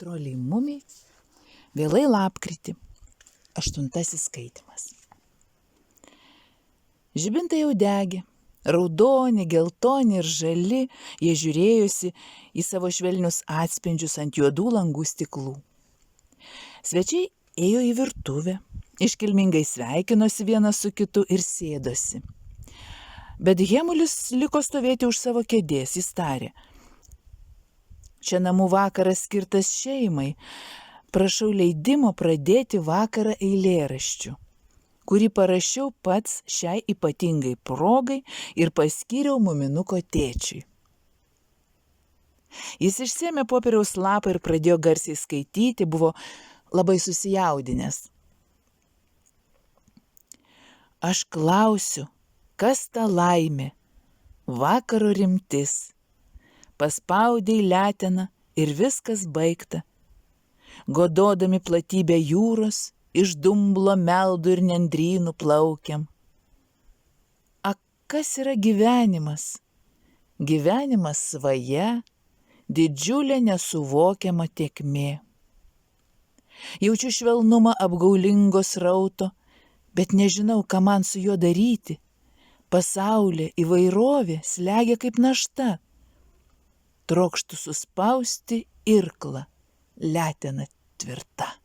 Troliai mumiai, vėlai lapkritį, 8 skaitymas. Žibintai jau degė, raudoni, geltoni ir žali, jie žiūrėjosi į savo švelnius atspindžius ant juodų langų stiklų. Svečiai ėjo į virtuvę, iškilmingai sveikinosi vienas su kitu ir sėdosi. Bet Hemulis liko stovėti už savo kėdės, jis tarė: čia namų vakaras skirtas šeimai, prašau leidimo pradėti vakarą eilėraščiu, kurį parašiau pats šiai ypatingai progai ir paskyriau muminuko tėčiui. Jis išsėmė popieriaus lapą ir pradėjo garsiai skaityti, buvo labai susijaudinęs. Aš klausiu, kas ta laimė, vakaro rimtis, paspaudei leteną ir viskas baigta. Gododami platybę jūros, iš dumblo meldų ir nendrynų plaukiam. A kas yra gyvenimas? Gyvenimas svaja, didžiulė nesuvokiama tėkmė. Jaučiu švelnumą apgaulingo srauto, bet nežinau, ką man su juo daryti. Pasaulė įvairovė slegia kaip našta. Trokštų suspausti irklą, letena tvirta.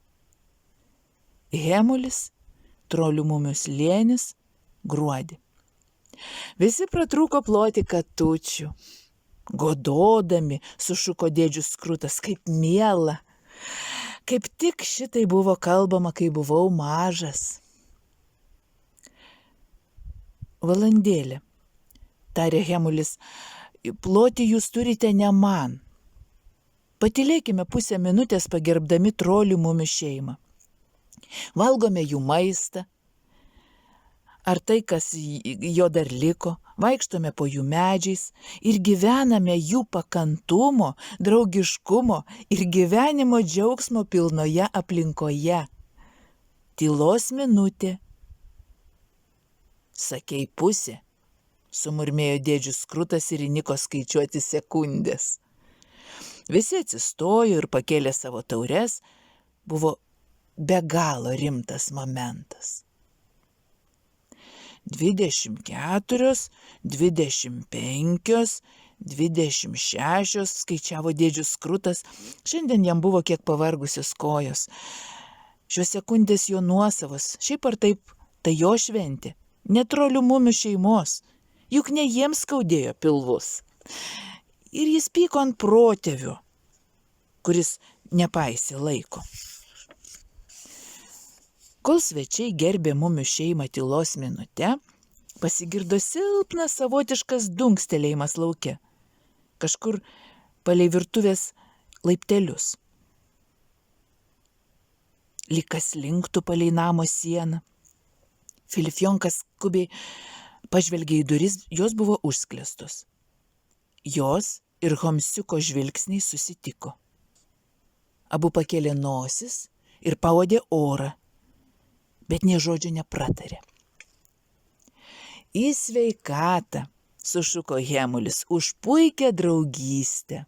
Hemulis, Trolių mumių slėnis, gruodį. Visi pratrūko ploti katučių. Gododami sušuko dėdžius Skrutas, kaip miela. Kaip tik šitai buvo kalbama, kai buvau mažas. Valandėlė, tarė Hemulis, ploti jūs turite ne man. Patylėkime pusę minutės pagerbdami Trolių mumių šeimą. Valgome jų maistą, ar tai, kas jo dar liko, vaikštome po jų medžiais ir gyvename jų pakantumo, draugiškumo ir gyvenimo džiaugsmo pilnoje aplinkoje. Tylos minutė. Sakei pusė, sumurmėjo dėdžius Skrutas ir įniko skaičiuoti sekundės. Visi atsistojo ir pakėlė savo taures, buvo be galo rimtas momentas. 24, 25, 26, skaičiavo dėdžius Skrutas, šiandien jam buvo kiek pavargusios kojos. Šios sekundės jo nuosavos, šiaip ar taip, tai jo šventė, ne Trolių mumių šeimos, juk ne jiems skaudėjo pilvus. Ir jis pyko ant protėvio, kuris nepaisė laiko. Kol svečiai gerbė mumių šeimą tylos minute, pasigirdo silpnas savotiškas dunkstelėjimas lauke, kažkur palei virtuvės laiptelius. Lyg kas linktų palei namo sieną. Filifjonkas skubiai pažvelgė į duris, jos buvo užsklėstos. Jos ir Homsiuko žvilgsniai susitiko. Abu pakėlė nosis ir pauodė orą, bet nė žodžio nepratarė. Į sveikatą, sušuko Hemulis, už puikią draugystę.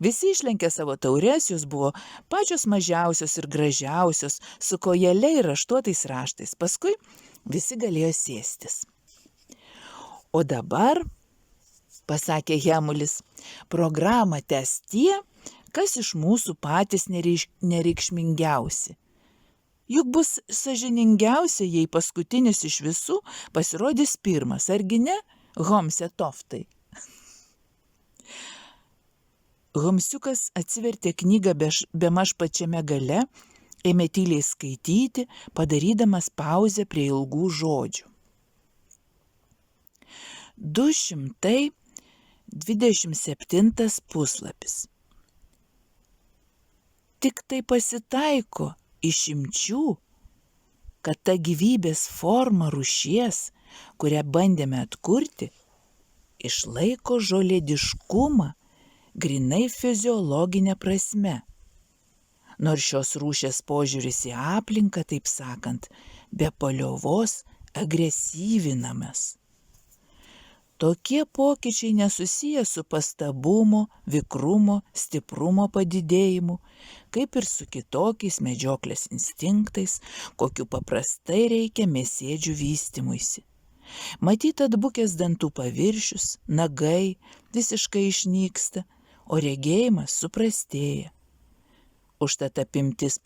Visi išlenkė savo taures, jos buvo pačios mažiausios ir gražiausios, su kojele ir raštuotais raštais. Paskui visi galėjo sėstis. O dabar, pasakė Hemulis, programą tęs tie, kas iš mūsų patys nereikšmingiausi. Juk bus sąžiningiausia, jei paskutinis iš visų pasirodys pirmas, argi ne, Homse Toftai? Homsiukas atsivertė knygą bemaž pačiame gale, ėmė tyliai skaityti, padarydamas pauzę prie ilgų žodžių. 227 puslapis. Tik tai pasitaiko išimčių, kad ta gyvybės forma rūšies, kurią bandėme atkurti, išlaiko žolėdiškumą grinai fiziologinė prasme. Nors šios rūšies požiūris į aplinką, taip sakant, be paliovos agresyvinamas. Tokie pokyčiai nesusiję su pastabumo, vikrumo, stiprumo padidėjimu, kaip ir su kitokiais medžioklės instinktais, kokiu paprastai reikia mėsėdžių vystymuisi. Matyt, atbukęs dantų paviršius, nagai visiškai išnyksta, o regėjimas suprastėja. Užtat apimtis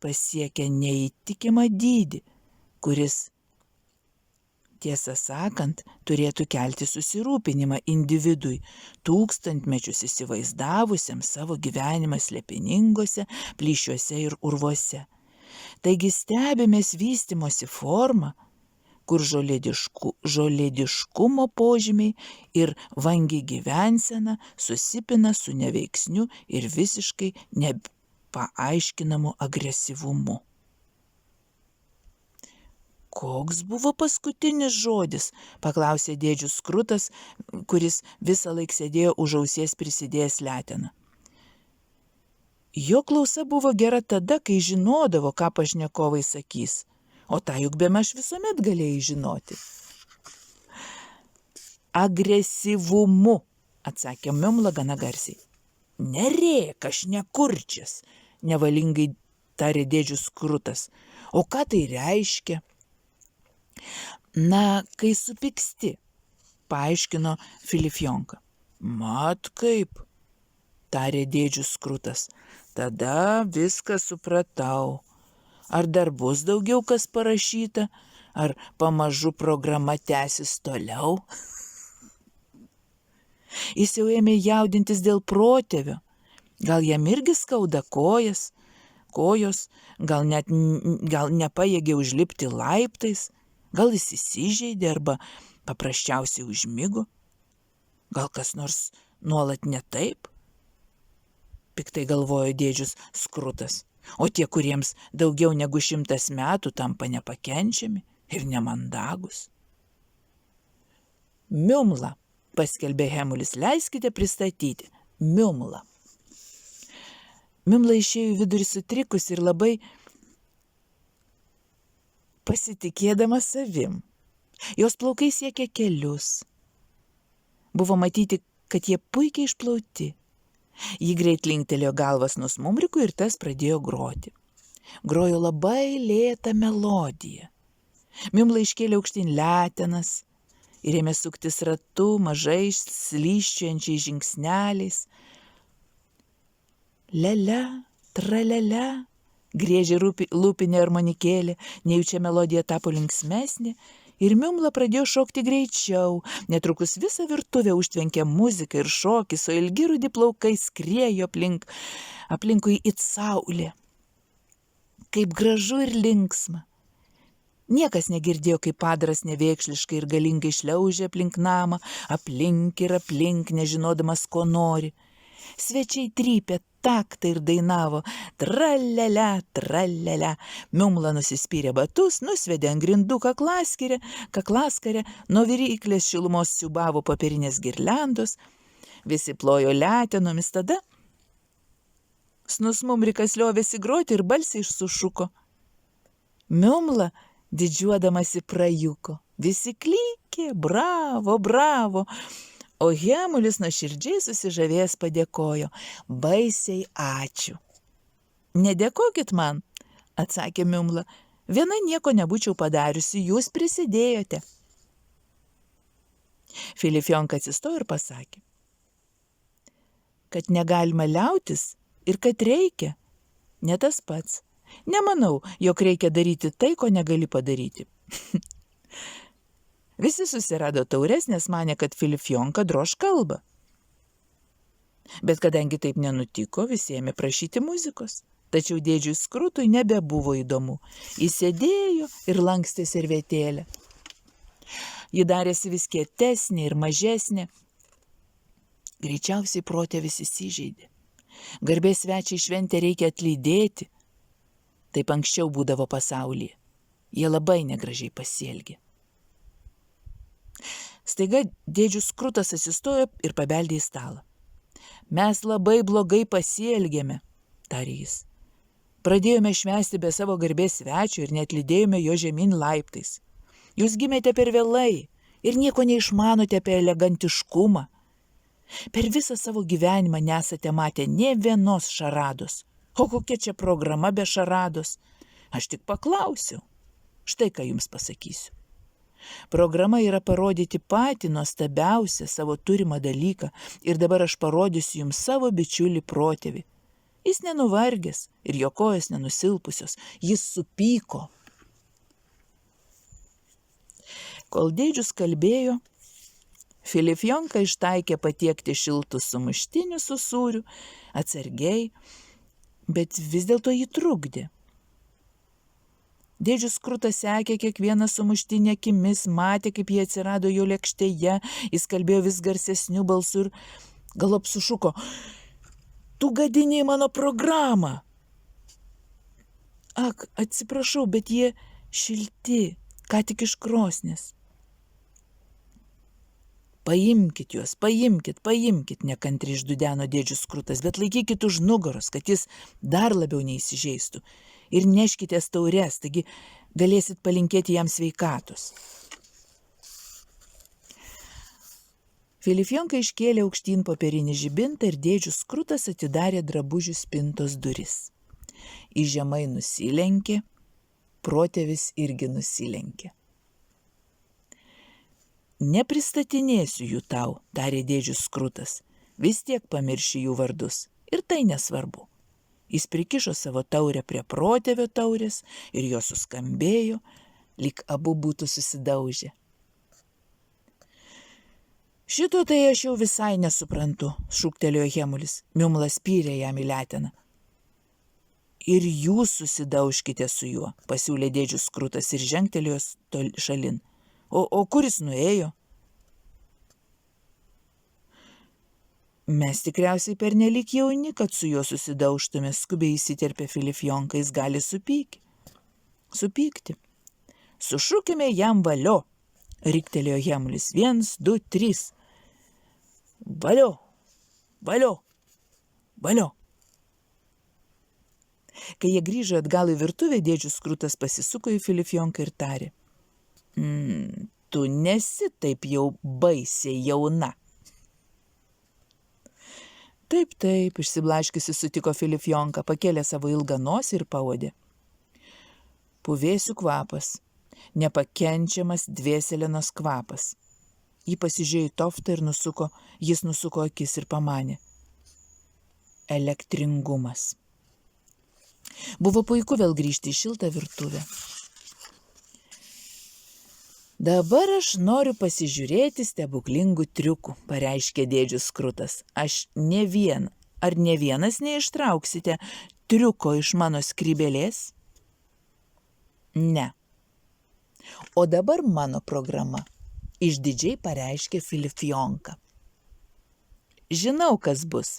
pasiekia neįtikimą dydį, kuris, tiesą sakant, turėtų kelti susirūpinimą individui, tūkstantmečius įsivaizdavusiam savo gyvenimą slėpiningose plyšiuose ir urvuose. Taigi stebimės vystymosi formą, kur žolėdiškumo požymiai ir vangi gyvensena susipina su neveiksniu ir visiškai nepaaiškinamu agresyvumu. Koks buvo paskutinis žodis, paklausė dėdžius Skrutas, kuris visą laiką sėdėjo už ausies prisidėjęs leteną. Jo klausa buvo gera tada, kai žinodavo, ką pašnekovai sakys. O tą juk bemaž visuomet galėjai žinoti. Agresyvumu, atsakė Miumla gana garsiai. Nerėk, aš nekurčias, nevalingai tarė dėdžius Skrutas. O ką tai reiškia? Na, kai supyksti, paaiškino Filifjonka. Mat kaip, tarė dėdžius Skrutas. Tada viską supratau. Ar dar bus daugiau kas parašyta, ar pamažu programa tęsis toliau? Jis jau ėmė jaudintis dėl protėvio. Gal jam irgi skauda kojos, gal nepajėgė užlipti laiptais, gal jis įsižeidė arba paprasčiausiai užmigo. Gal kas nors nuolat ne taip? Piktai galvojo dėdžius Skrutas. O tie, kuriems daugiau negu 100 metų, tampa nepakenčiami ir nemandagus. Miumla, paskelbė Hemulis, leiskite pristatyti. Miumla. Miumla išėjo į vidurį sutrikus ir labai pasitikėdama savim. Jos plaukai siekė kelius. Buvo matyti, kad jie puikiai išplauti. Ji greit linktelėjo galvas Nusmumrikui ir tas pradėjo groti. Grojo labai lėtą melodiją. Miumla iškėlė aukštyn letenas ir ėmė suktis ratu mažais slyščiančiais žingsneliais. Lele, tralele, griežė lūpinė armonikėlė, nejučia melodija tapo linksmesnė ir Miumla pradėjo šokti greičiau. Netrukus visą virtuvę užtvenkė muzika ir šokis, o ilgi rudi plaukai skriejo aplinkui it saulė. Kaip gražu ir linksma. Niekas negirdėjo, kaip padaras nevėkšliškai ir galingai šliaužė aplink namą, aplink ir aplink, nežinodamas, ko nori. Svečiai trypė taktą ir dainavo tralele, tralele. Miumla nusispyrė batus, nusvedė ant grindų kaklaskarę, nuo viryklės šilumos siūbavo popierinės girliandos, visi plojo letenomis, tada Snusmumrikas liovėsi groti ir balsiai sušuko. Miumla, didžiuodamasi, prajuko. Visi klykė, bravo, bravo. O Hemulis nuoširdžiai susižavėjęs padėkojo. Baisiai ačiū. Nedėkokit man, atsakė Miumla. Viena nieko nebūčiau padariusi, jūs prisidėjote. Filifjonka atsistojo ir pasakė, kad negalima liautis ir kad reikia. Ne tas pats. Nemanau, jog reikia daryti tai, ko negali padaryti. Visi susirado taures, nes manė, kad Filifjonka drož kalbą. Bet kadangi taip nenutiko, visi ėmė prašyti muzikos. Tačiau dėdžiui Skrutui nebebuvo įdomu. Jis sėdėjo ir lankstė servetėlę. Ji darėsi vis kietesnė ir mažesnė. Greičiausiai protėvis įsižeidė. Garbės svečiai šventę reikia atlydėti. Taip anksčiau būdavo pasaulyje. Jie labai negražiai pasielgė. Staiga dėdžius Skrutas atsistojo ir pabeldė į stalą. Mes labai blogai pasielgėme, tarė jis. Pradėjome švęsti be savo garbės svečio ir net lydėjome jo žemyn laiptais. Jūs gimėte per vėlai ir nieko neišmanote apie elegantiškumą. Per visą savo gyvenimą nesate matę nė vienos šarados. O kokia čia programa be šarados? Aš tik paklausiau. Štai ką jums pasakysiu. Programa yra parodyti patį nuostabiausią savo turimą dalyką ir dabar aš parodysiu jums savo bičiulį protėvį. Jis nenuvargęs ir jo kojos nenusilpusios, jis supyko. Kol dėdžius kalbėjo, Filifjonka ištaikė patiekti šiltus sumuštinius su sūriu, atsargiai, bet vis dėlto jį trukdė. Dėdžius Skrutas sekė kiekvieną sumuštinį akimis, matė, kaip jie atsirado jo lėkštėje, jis kalbėjo vis garsesniu balsu ir galop sušuko: tu gadini mano programą. Ak, atsiprašau, bet jie šilti, ką tik iš krosnės. Paimkit juos, paimkit, nekantri išdudeno dėdžius Skrutas, bet laikykit už nugaros, kad jis dar labiau neįsižeistų. Ir neškitės taures, taigi galėsit palinkėti jam sveikatos. Filifjonka iškėlė aukštyn popierinį žibintą ir dėdžius Skrutas atidarė drabužių spintos duris. Į žemai nusilenkė, protėvis irgi nusilenkė. Nepristatinėsiu jų tau, tarė dėdžius Skrutas, vis tiek pamirši jų vardus, ir tai nesvarbu. Jis prikišo savo taurę prie protėvio taurės ir jo suskambėjo, lyg abu būtų susidaužę. Šito tai aš jau visai nesuprantu, šūktelėjo Hemulis, Miumlas spyrė jam į leteną. Ir jūs susidaužkite su juo, pasiūlė dėdžius Skrutas ir žengtelėjo šalin. O kur jis nuėjo? Mes tikriausiai pernelyg jauni, kad su juo susidaužtume, skubiai įsiterpė Filifjonka, jis gali supykti. Sušūkime jam valio, riktelėjo Hemulis. 1, 2, 3. Valio, valio, valio. Kai jie grįžo atgal į virtuvę, dėdžius Skrutas pasisuko į Filifjonką ir tarė: tu nesi taip jau baisiai jauna. Taip, išsiblaškiusi sutiko Filifjonka, pakėlė savo ilgą nosį ir pauodė. Puvėsių kvapas, nepakenčiamas dvėselenos kvapas. Jį pasižiūrėjo į toftą ir jis nusuko akis ir pamanė. Elektringumas. Buvo puiku vėl grįžti į šiltą virtuvę. Dabar aš noriu pasižiūrėti stebuklingų triukų, pareiškė dėdžius Skrutas. Aš ne vienas neištrauksite triuko iš mano skrybėlės? Ne. O dabar mano programa, išdidžiai pareiškė Filifjonka. Žinau, kas bus,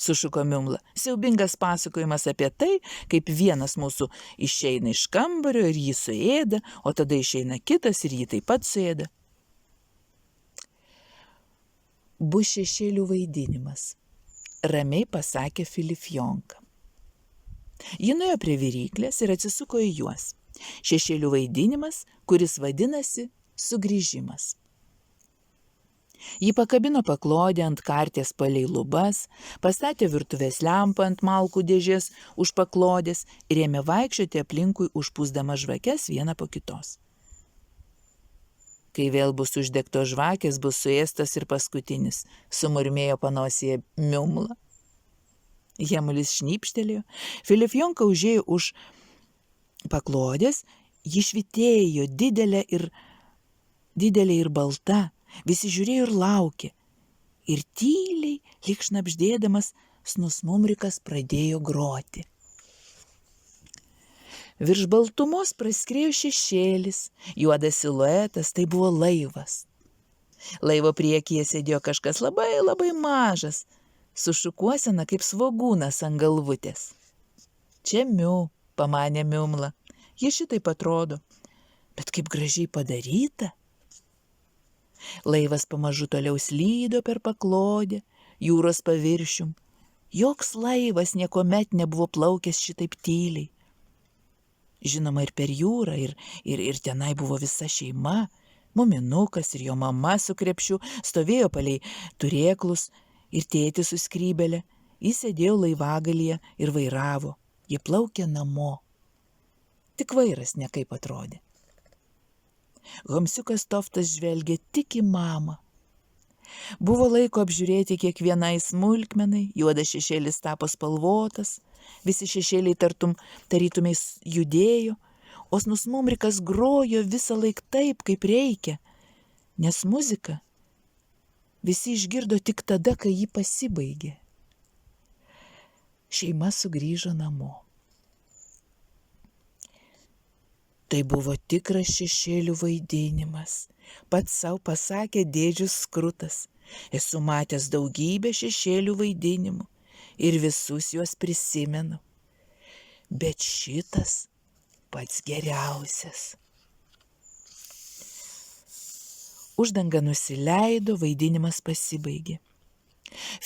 sušuko Miumla. Siaubingas pasakojimas apie tai, kaip vienas mūsų išeina iš kambario ir jį suėda, o tada išeina kitas ir jį taip pat suėda. Bus šešėlių vaidinimas, ramiai pasakė Filifjonka. Ji nuėjo prie viryklės ir atsisuko į juos. Šešėlių vaidinimas, kuris vadinasi sugrįžimas. Ji pakabino paklodę ant karties palei lubas, pastatė virtuvės lempą ant malkų dėžės už paklodės ir ėmė vaikščioti aplinkui užpūsdama žvakes vieną po kitos. Kai vėl bus uždegtos žvakės, bus suėstas ir paskutinis, sumurmėjo panosėje Miumla. Hemulis šnypštelėjo, Filifjonka užėjo už paklodės, ji švytėjo didelė ir balta. Visi žiūrėjo ir laukė. Ir tyliai, lyg šnabždėdamas, snusmumrikas pradėjo groti. Virš baltumos praskriejo šešėlis, juodas siluetas, tai buvo laivas. Laivo priekyje sėdėjo kažkas labai, labai mažas, su šukuosena kaip svogūnas ant galvutės. Čia pamanė Miumla, ji šitaip atrodo, bet kaip gražiai padaryta. Laivas pamažu toliau slydo per paklodę, jūros paviršium. Joks laivas niekuomet nebuvo plaukęs šitaip tyliai. Žinoma, ir per jūrą, ir tenai buvo visa šeima. Muminukas ir jo mama su krepšiu stovėjo palei turėklus ir tėtis su skrybelė. Jis sėdėjo laivagalyje ir vairavo. Jie plaukė namo. Tik vairas nekaip atrodė. Homsiukas Toftas žvelgė tik į mamą. Buvo laiko apžiūrėti kiekvienai smulkmenai, juodas šešėlis tapo spalvotas, visi šešėliai tarytumais judėjo, o snusmumrikas grojo visą laik taip, kaip reikia, nes muzika visi išgirdo tik tada, kai ji pasibaigė. Šeima sugrįžo namo. Tai buvo tikras šešėlių vaidinimas. Pats savo pasakė Dėdžius Skrutas. Esu matęs daugybę šešėlių vaidinimų ir visus juos prisimenu. Bet šitas pats geriausias. Uždanga nusileido, vaidinimas pasibaigė.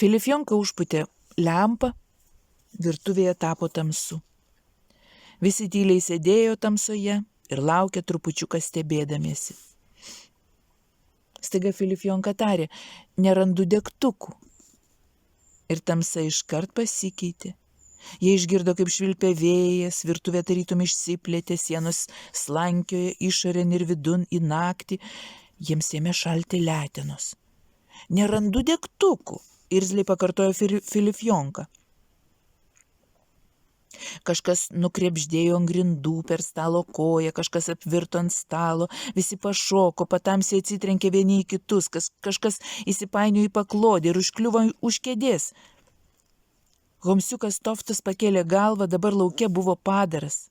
Filifjonka užpūtė lempą, virtuvėje tapo tamsu. Visi tyliai sėdėjo tamsoje ir laukė trupučiuką stebėdamiesi. Staiga Filifjonka tarė, nerandu degtukų. Ir tamsa iškart pasikeitė. Jie išgirdo, kaip švilpė vėjas, virtuvė tarytum išsiplėtė, sienos slankiojo išorėn ir vidun į naktį. Jiems ėmė šalti letenos. Nerandu degtukų, irzliai pakartojo Filifjonka. Kažkas nukrebždėjo ant grindų per stalo koją, kažkas apvirto ant stalo, visi pašoko, patamsiai atsitrenkė vieni į kitus, kažkas įsipainiojo į paklodę ir užkliuvo už kėdės. Homsiukas Toftas pakėlė galvą, dabar lauke buvo padaras.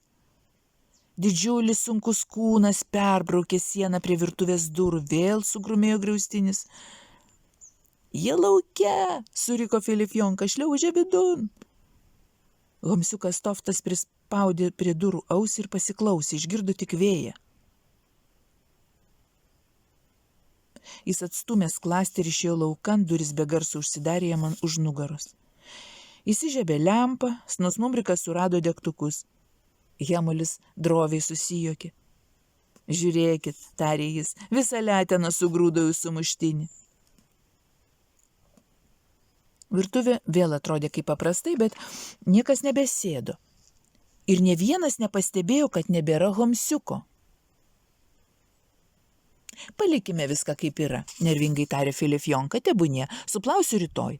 Didžiulis sunkus kūnas perbraukė sieną prie virtuvės durų, vėl sugrumėjo griaustinis. Jie lauke, suriko Filifjonka, šliaužė vidun. Homsiukas Toftas prispaudė prie durų ausį ir pasiklausė, išgirdo tik vėją. Jis atstūmė skląstį ir išėjo laukan, duris be garso užsidarė jam už nugaros. Įsižiebė lempą, snusmumrikas surado degtukus. Hemulis droviai susijokė. Žiūrėkit, tarė jis, visą leteną sugrūdo į sumuštinį. Virtuvė vėl atrodė kaip paprastai, bet niekas nebesėdo. Ir nė vienas nepastebėjo, kad nebėra Homsiuko. Palikime viską kaip yra, nervingai tarė Filifjonka, tebūnie, suplausiu rytoj.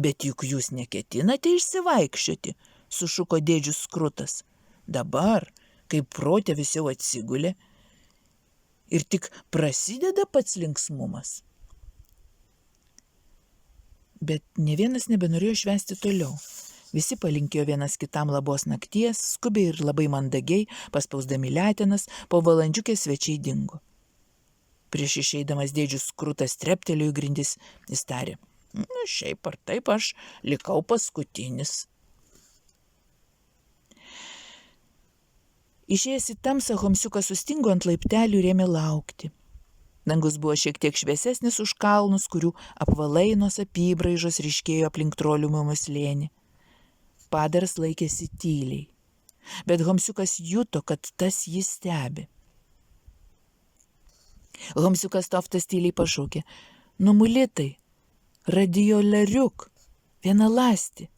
Bet juk jūs neketinate išsivaikščioti, sušuko Dėdžius Skrutas. Dabar, kai protėvis jau atsigulė, ir tik prasideda pats linksmumas. Bet ne vienas nebenorėjo švęsti toliau. Visi palinkėjo vienas kitam labos nakties, skubiai ir labai mandagiai, paspausdami letenas, po valandžiukės svečiai dingo. Prieš išeidamas Dėdžius Skrutas treptelėjo į grindis, jis tarė, šiaip ar taip aš likau paskutinis. Išėjęs į tamsą, Homsiukas sustingo ant laiptelių ir ėmė laukti. Dangus buvo šiek tiek šviesesnis už kalnus, kurių apvalainos apybraižos ryškėjo aplink Troliumo slėnį. Padaras laikėsi tyliai, bet Homsiukas juto, kad tas jį stebi. Homsiukas Toftas tyliai pašaukė, Numulitai, radiolariuk, vienaląsti.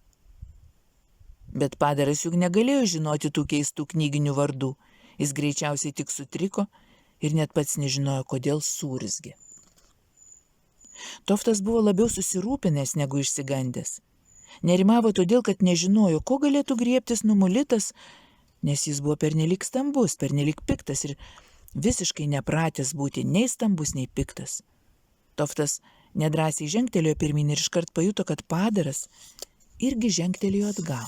Bet padaras juk negalėjo žinoti tų keistų knyginių vardų. Jis greičiausiai tik sutriko ir net pats nežinojo, kodėl suurzgė. Toftas buvo labiau susirūpinęs negu išsigandęs. Nerimavo todėl, kad nežinojo, ko galėtų griebtis Numulitas, nes jis buvo pernelyg stambus, pernelyg piktas ir visiškai nepratęs būti nei stambus, nei piktas. Toftas nedrąsiai žengtelėjo pirmin ir iškart pajuto, kad padaras irgi žengtelėjo atgal.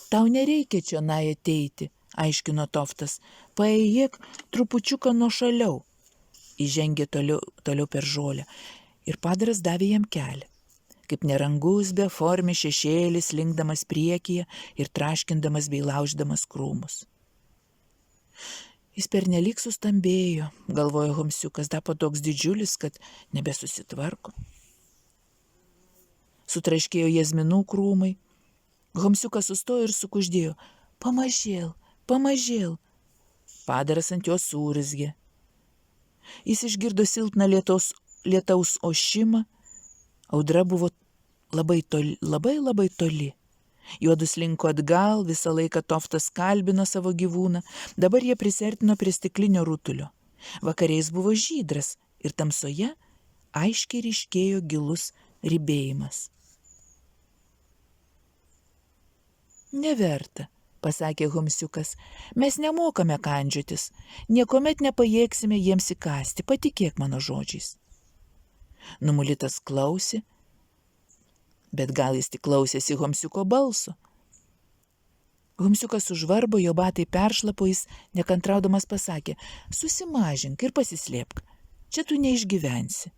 Tau nereikia čionai ateiti, aiškino Toftas, paėjėk trupučiuką nuošaliau. Įžengė toliau per žolę ir padaras davė jam kelią. Kaip nerangus beformis šešėlis linkdamas priekyje ir traškindamas bei lauždamas krūmus. Jis pernelyg sustambėjo, galvojo Homsiukas, dapo toks didžiulis, kad nebesusitvarko. Sutraškėjo jazminų krūmai. Homsiukas sustojo ir sukuždėjo: pamažėl, pamažėl. Padaras ant jo suurzgė. Jis išgirdo silpną lietaus ošimą. Audra buvo labai toli. Juodu slinko atgal, visą laiką Toftas kalbino savo gyvūną. Dabar jie prisertino prie stiklinio rutulio. Vakariais buvo žydras ir tamsoje aiškiai ryškėjo gilus ribėjimas. Neverta, pasakė Homsiukas, mes nemokame kandžiotis, niekuomet nepajėgsime jiems įkąsti, patikėk mano žodžiais. Numulitas klausė, bet gal jis tik klausėsi Homsiuko balso. Homsiukas užvarbo, jo batai peršlapo, jis nekantraudamas pasakė: susimažink ir pasislėpk, čia tu neišgyvensi.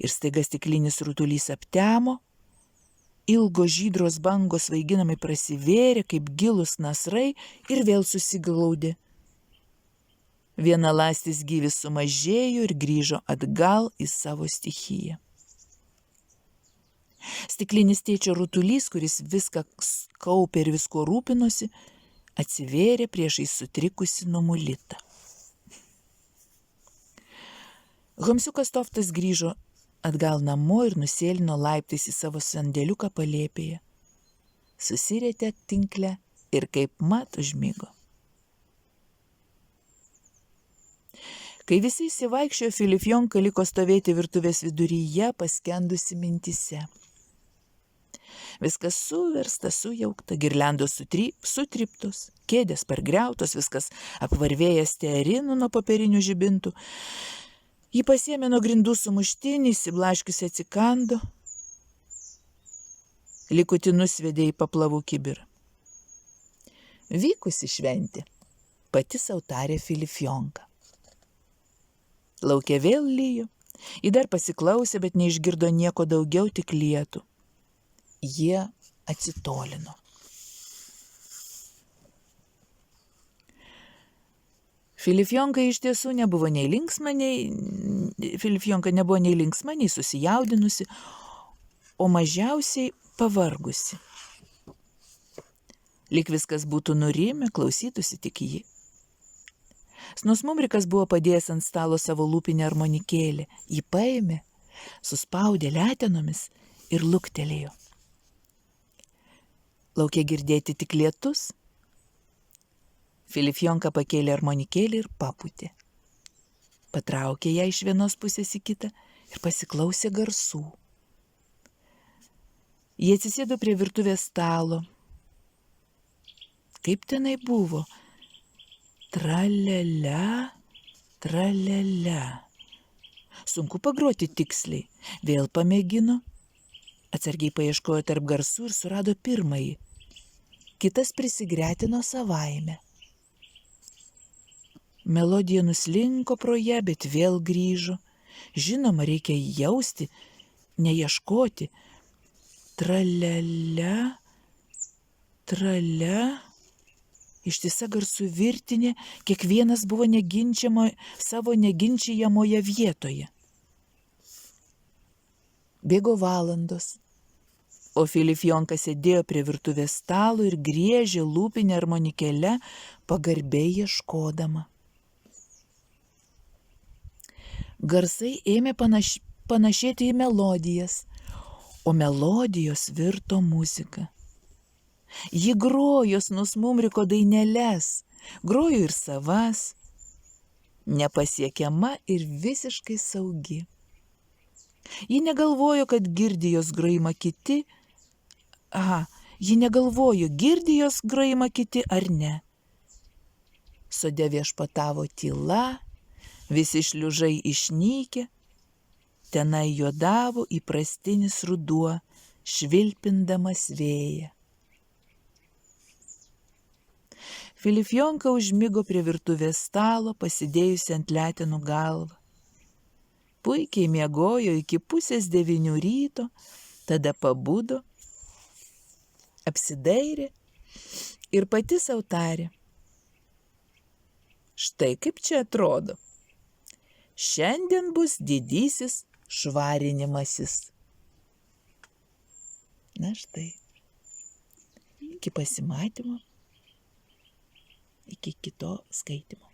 Ir staiga stiklinis rutulys aptemo, ilgo žydros bangos svaiginamai prasivėrė kaip gilus nasrai ir vėl susiglaudė. Vienaląstis gyvis sumažėjo ir grįžo atgal į savo stichiją. Stiklinis tėčio rutulys, kuris viską kaupė ir visko rūpinosi, atsivėrė priešais sutrikusi Numulitą. Homsiukas Toftas grįžo atgal namo ir nusėlino laiptais į savo sandėliuką palėpėje. Susirietė tinklę ir kaip mat užmigo. Kai visi įsivaikščiojo, Filifjonka liko stovėti virtuvės viduryje, paskendusi mintise. Viskas suversta, sujaukta, girliandos sutryptos, kėdės pargriautos, viskas apvarvėjęs stearinu nuo popierinių žibintų. Ji pasiėmė nuo grindų sumuštinį, įsiblaškiusi atsikando, likutį nusvedė į paplavų kibirą. Vykusi šventė, pati sau tarė Filifjonka. Lauke vėl lijo, ji dar pasiklausė, bet neišgirdo nieko daugiau, tik lietų. Jie atsitolino. Filifjonka nebuvo nei linksma, nei susijaudinusi, o mažiausiai pavargusi. Lyg viskas būtų nurimę, klausytųsi tik ji. Snusmumrikas buvo padėjęs ant stalo savo lūpinę armonikėlę. Jį paėmė, suspaudė letenomis ir luktelėjo. Lauke girdėti tik lietus. Filifjonka pakėlė armonikėlį ir papūtė. Patraukė ją iš vienos pusės į kitą ir pasiklausė garsų. Jie atsisėdo prie virtuvės stalo. Kaip tenai buvo? Tralelia, tralelia. Sunku pagroti tiksliai. Vėl pamėgino. Atsargiai paieškojo tarp garsų ir surado pirmąjį. Kitas prisigretino savaime. Melodija nuslinko pro ją, bet vėl grįžo. Žinoma, reikia jausti, neieškoti. Tralelia, trale. Ištisa garsų virtinė, kiekvienas buvo savo neginčiamoje vietoje. Bėgo valandos, o Filifjonka sėdėjo prie virtuvės stalo ir griežė lūpinę armonikėlę, pagarbiai ieškodama. Garsai ėmė panašėti į melodijas, o melodijos virto muzika. Ji grojo Snusmumriko daineles, grojo ir savas, nepasiekiama ir visiškai saugi. Ji negalvojo, kad girdi jos grojimą kiti. Ji negalvojo, girdi jos grojimą kiti ar ne. Sode viešpatavo tyla, visi šliužai išnykę, tenai juodavo įprastinis ruduo, švilpindamas vėją. Filifjonka užmigo prie virtuvės stalo, pasidėjusi ant letenų galvą. Puikiai miegojo iki 8:30 ryto, tada pabudo, apsidairė ir pati sau tarė: Štai kaip čia atrodo. Šiandien bus didysis švarinimasis. Na štai. Iki pasimatymo. Iki kito skaitimo.